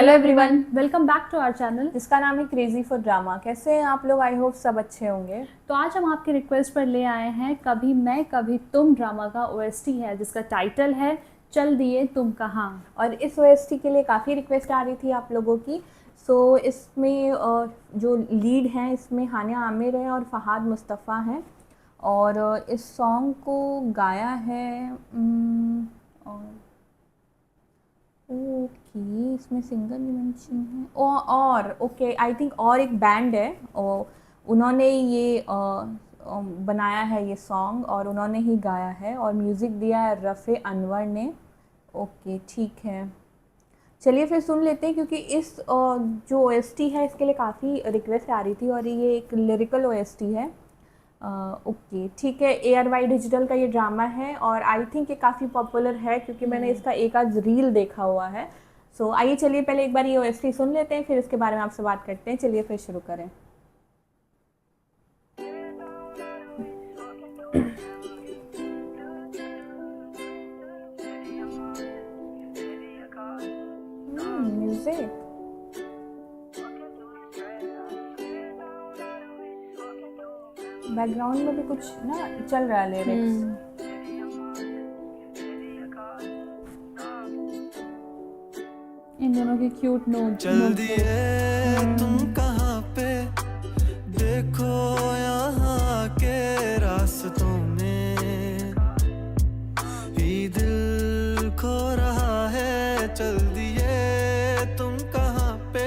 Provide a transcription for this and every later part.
Hello everyone, welcome back to our channel जिसका नाम है क्रेजी फॉर ड्रामा। कैसे हैं आप लोग? आई होप सब अच्छे होंगे। तो आज हम आपकी रिक्वेस्ट पर ले आए हैं कभी मैं कभी तुम ड्रामा का ओएसटी है जिसका टाइटल है चल दिए तुम कहाँ। और इस ओएसटी के लिए काफ़ी रिक्वेस्ट आ रही थी आप लोगों की। सो इसमें जो लीड हैं इसमें हानिया आमिर है और फहाद मुस्तफ़ा हैं। और इस सॉन्ग को गाया है और ओके इसमें सिंगर नहीं मेंशन है और ओके आई थिंक और एक बैंड है और उन्होंने ये बनाया है ये सॉन्ग और उन्होंने ही गाया है और म्यूज़िक दिया है रफ़े अनवर ने। ओके ठीक है, चलिए फिर सुन लेते हैं क्योंकि इस जो ओएसटी है इसके लिए काफ़ी रिक्वेस्ट आ रही थी और ये एक लिरिकल ओएसटी है। ओके ठीक है, ARY डिजिटल का ये ड्रामा है और आई थिंक ये काफ़ी पॉपुलर है क्योंकि मैंने इसका एक आध रील देखा हुआ है। सो आइए चलिए पहले एक बार ये ओएसटी सुन लेते हैं फिर इसके बारे में आपसे बात करते हैं। चलिए फिर शुरू करें। म्यूजिक बैकग्राउंड में भी कुछ ना चल रहा है लिरिक्स। इन दोनों के क्यूट नोट। चल दिए तुम कहाँ पे, देखो यहाँ के रास्तों में ही दिल खो रहा है। चल दिए तुम कहाँ पे,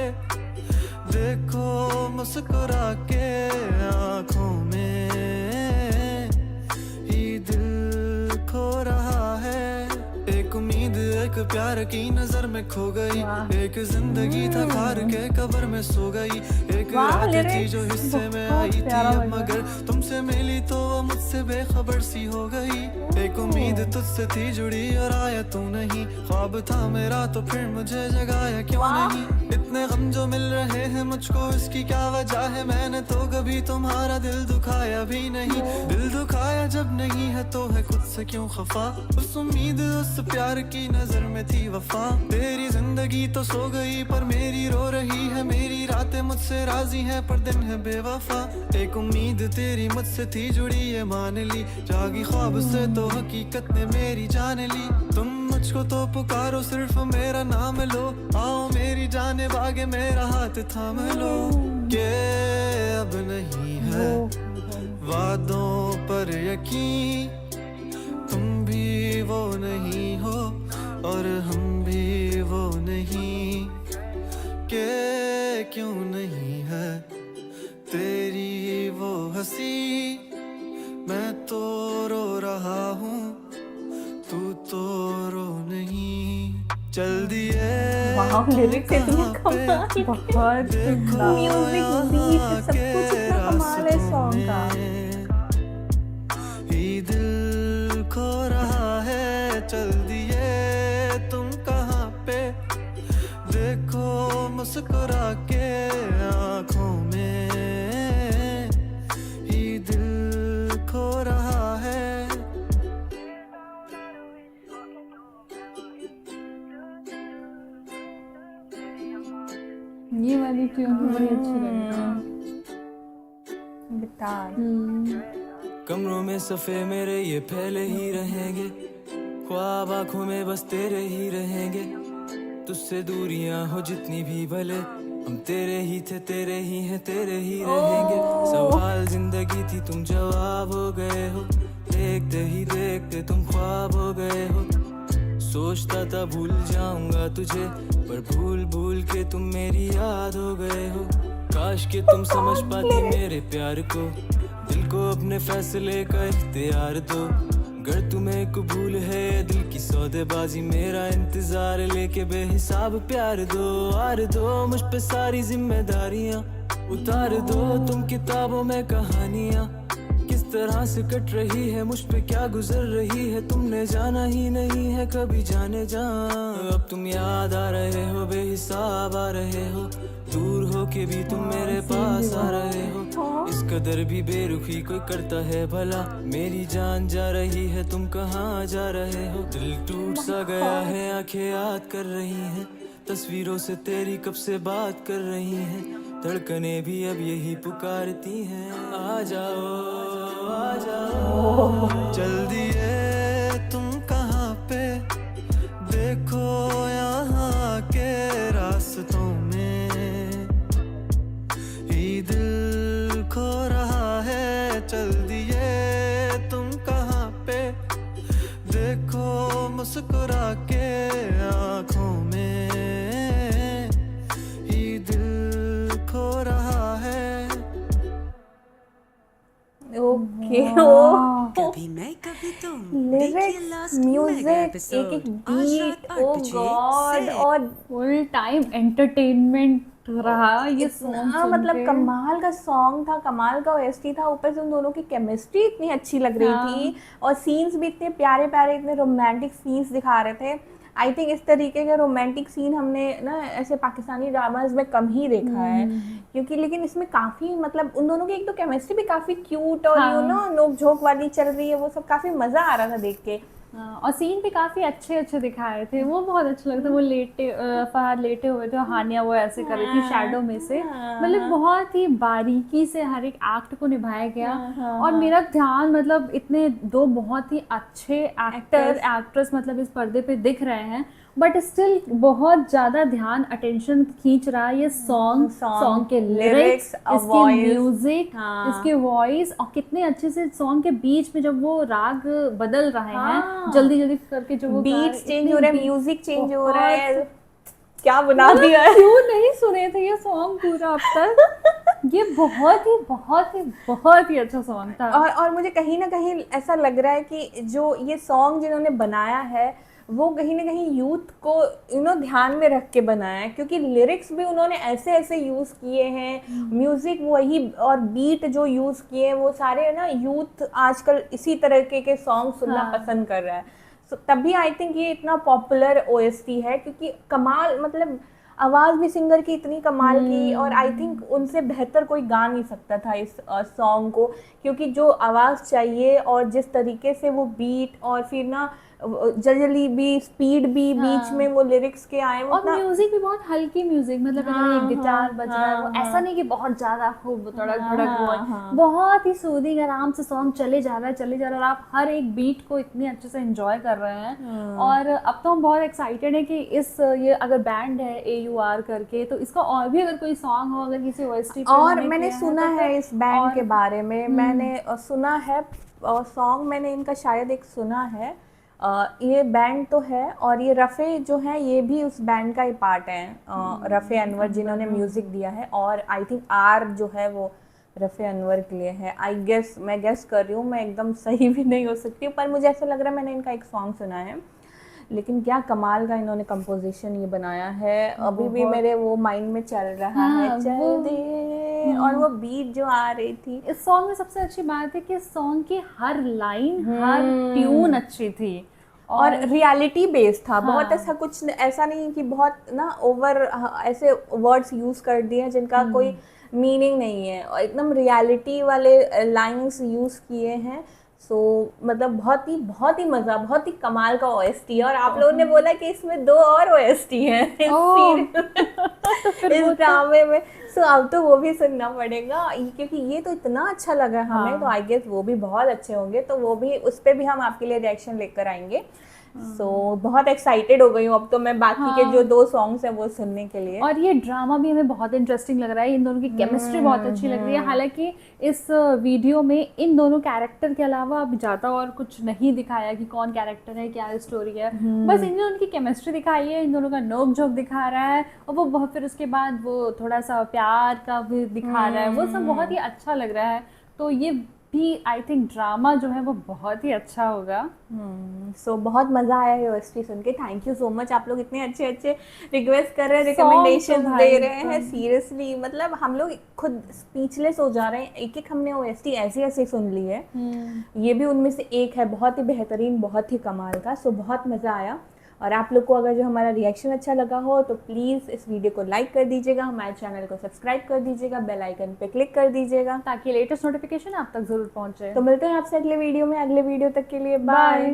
देखो मुस्कुरा के आँखों में ही दिल खो रहा है। एक उम्मीद एक प्यार की नजर में खो गई, एक जिंदगी था हार के कब्र में सो गई। एक रात थी जो हिस्से में आई थी अब मगर तुमसे मिली तो वो मुझसे बेखबर सी हो गई। एक उम्मीद तुझसे थी जुड़ी और आया तू नहीं, ख्वाब था मेरा तो फिर मुझे जगाया क्यों नहीं। इतने गम जो मिल रहे हैं मुझको इसकी क्या वजह है, मैंने तो कभी तुम्हारा दिल दुखाया भी नहीं। दिल दुखाया जब नहीं है तो है खुद से क्यों खफा, उस उम्मीद उस प्यार की नजर में थी वफा। तेरी जिंदगी तो सो गई पर मेरी रो रही है, मेरी रातें मुझसे राजी हैं पर दिन है बेवफा। एक उम्मीद तेरी मुझसे थी जुड़ी ये मान ली, जागी ख्वाब से तो हकीकत ने मेरी जान ली। तुम मुझको तो पुकारो सिर्फ मेरा नाम लो, आओ मेरी जाने बागे मेरा हाथ थाम लो। के अब नहीं है वादों पर यकीन, तुम भी वो नहीं हो और हम भी वो नहीं। के क्यों नहीं है तेरी वो हंसी, मैं तो रो रहा हूँ तू तो रो नहीं। चल दिए लिरिक्स इतने कमाल, बहुत म्यूजिक बीट सब कुछ इतना कमाल है सॉन्ग का। ही दिल खो रहा है। चल दिए तुम कहाँ पे, देखो मुस्कुरा के आँखों में ही दिल खो रहा है। ये वाली ट्यून बड़ी अच्छी लगी। गिटार कमरों में सफ़े मेरे ये पहले ही रहेंगे, ख्वाब आँखों में बस तेरे ही रहेंगे। तुझसे दूरियां हो जितनी भी भले हम तेरे ही थे तेरे ही हैं तेरे ही रहेंगे। सवाल जिंदगी थी तुम जवाब हो गए हो, देखते ही देखते तुम ख्वाब हो गए हो। सोचता था भूल जाऊंगा तुझे पर भूल भूल के तुम मेरी याद हो गए हो। काश कि तुम समझ पाती मेरे प्यार को, दिल को अपने फैसले का इख्तियार दो। अगर तुम्हें कबूल है दिल की सौदेबाजी, मेरा इंतजार लेके बेहिसाब प्यार दो। आर दो मुझ पे सारी जिम्मेदारियां, उतार दो तुम किताबों में कहानियां। किस तरह से कट रही है मुझ पे क्या गुजर रही है, तुमने जाना ही नहीं है कभी जाने जा। अब तुम याद आ रहे हो बेहिसाब आ रहे हो, दूर हो के भी तुम मेरे पास आ रहे हो। इस कदर भी बेरुखी कोई करता है भला, मेरी जान जा रही है तुम कहाँ जा रहे हो। दिल टूट सा गया है आंखें याद कर रही हैं, तस्वीरों से तेरी कब से बात कर रही हैं, धड़कने भी अब यही पुकारती हैं। आ जाओ चल दिए तुम कहाँ पे, देखो यहाँ के रास्तों में ही दिल खो रहा है। चल दिए तुम कहाँ पे, देखो मुस्कुरा के आँखों में ही दिल खो रहा है। ओके कभी मैं कभी तुम लिरिक्स, म्यूजिक, एक एक बीट, ओ गॉड, और फुल टाइम एंटरटेनमेंट रहा ये सॉन्ग हाँ, मतलब कमाल का सॉन्ग था, कमाल का ओएसटी था। ऊपर से उन दोनों की केमिस्ट्री इतनी अच्छी लग रही थी और सीन्स भी इतने प्यारे प्यारे, इतने रोमांटिक सीन्स दिखा रहे थे। आई थिंक इस तरीके के रोमांटिक सीन हमने ना ऐसे पाकिस्तानी ड्रामाज में कम ही देखा है, क्योंकि लेकिन इसमें काफ़ी मतलब उन दोनों की एक तो केमिस्ट्री भी काफ़ी क्यूट और यू नो नोक झोंक वाली चल रही है, वो सब काफ़ी मज़ा आ रहा था देख के। और सीन भी काफी अच्छे अच्छे दिखाए थे, वो बहुत अच्छा लगता। वो लेटे फहद लेटे हुए थे और हानिया वो ऐसे कर रही थी शैडो में से, मतलब बहुत ही बारीकी से हर एक एक्ट को निभाया गया। और मेरा ध्यान मतलब इतने दो बहुत ही अच्छे एक्टर एक्ट्रेस मतलब इस पर्दे पे दिख रहे हैं, बट स्टिल बहुत ज्यादा ध्यान अटेंशन खींच रहा है ये सॉन्ग के लिरिक्स, इसके म्यूजिक, इसके वॉइस, और कितने अच्छे से सॉन्ग के बीच में जब वो राग बदल रहे हैं जल्दी जल्दी करके, जो वो बीट्स चेंज हो रहे हैं, म्यूजिक चेंज हो रहा है, क्या बना दिया है। क्यों नहीं सुने थे ये सॉन्ग पूरा अब तक? ये बहुत ही अच्छा सॉन्ग था। और मुझे कहीं ना कहीं ऐसा लग रहा है कि जो ये सॉन्ग जिन्होंने बनाया है वो कहीं ना कहीं यूथ को ध्यान में रख के बनाया है, क्योंकि लिरिक्स भी उन्होंने ऐसे ऐसे यूज़ किए हैं, म्यूज़िक वही, और बीट जो यूज़ किए हैं वो सारे ना यूथ आजकल इसी तरह के सॉन्ग सुनना पसंद कर रहा है। So, तभी आई थिंक ये इतना पॉपुलर ओएसटी है, क्योंकि कमाल मतलब आवाज़ भी सिंगर की इतनी कमाल की, और आई थिंक उनसे बेहतर कोई गा नहीं सकता था इस सॉन्ग को, क्योंकि जो आवाज़ चाहिए और जिस तरीके से वो बीट और फिर ना जल्दी भी स्पीड भी बीच में वो लिरिक्स के आए, और म्यूजिक भी बहुत हल्की म्यूजिक, मतलब अगर एक गिटार बज रहा है वो ऐसा नहीं कि बहुत ज्यादा खूब तड़क भड़क हुआ, बहुत ही सूदिंग आराम से सॉन्ग चले जा रहा है और आप हर एक बीट को इतनी अच्छे से एंजॉय कर रहे हैं। और अब तो हम बहुत एक्साइटेड है कि ये अगर बैंड है AUR करके, तो इसका और भी अगर कोई सॉन्ग हो, अगर किसी OST पे और मैंने सुना है इस बैंड के बारे में, मैंने सुना है सॉन्ग, मैंने इनका शायद एक सुना है, ये बैंड तो है, और ये रफ़े जो है ये भी उस बैंड का ही पार्ट है, रफ़े अनवर जिन्होंने म्यूज़िक दिया है, और आई थिंक आर जो है वो रफ़े अनवर के लिए है। मैं गेस कर रही हूँ, मैं एकदम सही भी नहीं हो सकती, पर मुझे ऐसा लग रहा है मैंने इनका एक सॉन्ग सुना है। लेकिन क्या कमाल का इन्होंने कंपोजिशन ये बनाया है, अभी भी मेरे वो माइंड में चल रहा है, चल दे, और वो बीट जो आ रही थी इस सॉन्ग में। सबसे अच्छी बात है कि सॉन्ग की हर लाइन हर ट्यून अच्छी थी और रियलिटी बेस्ड था, बहुत ऐसा कुछ ऐसा नहीं कि बहुत ना ओवर ऐसे वर्ड्स यूज कर दिए जिनका कोई मीनिंग नहीं है, और एकदम रियलिटी वाले लाइंस यूज किए हैं। सो मतलब बहुत ही मज़ा, बहुत ही कमाल का OST है। और आप लोगों ने बोला कि इसमें 2 और OST हैं इस ड्रामे में, सो अब तो वो भी सुनना पड़ेगा, क्योंकि ये तो इतना अच्छा लगा हमें, तो आई गेस वो भी बहुत अच्छे होंगे, तो वो भी उस पर भी हम आपके लिए रिएक्शन लेकर आएंगे। सो बहुत एक्साइटेड हो गई हूँ अब तो मैं बाकी के जो 2 सॉन्ग्स हैं वो सुनने के लिए। और ये ड्रामा भी हमें बहुत इंटरेस्टिंग लग रहा है, इन दोनों की केमिस्ट्री बहुत अच्छी लग रही है। हालांकि इस वीडियो में इन दोनों कैरेक्टर के अलावा अब ज़्यादा और कुछ नहीं दिखाया कि कौन कैरेक्टर है, क्या स्टोरी है, बस इन दोनों की केमिस्ट्री दिखाई है, इन दोनों का नोक झोंक दिखा रहा है, और वो बहुत फिर उसके बाद वो थोड़ा सा प्यार का भी दिखा रहा है, वो सब बहुत ही अच्छा लग रहा है। तो ये भी आई थिंक ड्रामा जो है वो बहुत ही अच्छा होगा। सो बहुत मज़ा आया है OST सुन के। थैंक यू सो मच, आप लोग इतने अच्छे अच्छे रिक्वेस्ट कर रहे हैं, रिकमेंडेशन दे रहे हैं, सीरियसली मतलब हम लोग खुद स्पीचलेस हो जा रहे हैं। एक हमने OST ऐसे सुन ली है, ये भी उनमें से एक है, बहुत ही बेहतरीन, बहुत ही कमाल का। सो बहुत मज़ा आया। और आप लोग को अगर जो हमारा रिएक्शन अच्छा लगा हो तो प्लीज़ इस वीडियो को लाइक कर दीजिएगा, हमारे चैनल को सब्सक्राइब कर दीजिएगा, बेल आइकन पे क्लिक कर दीजिएगा ताकि लेटेस्ट नोटिफिकेशन आप तक ज़रूर पहुंचे। तो मिलते हैं आपसे अगले वीडियो में। अगले वीडियो तक के लिए बाय।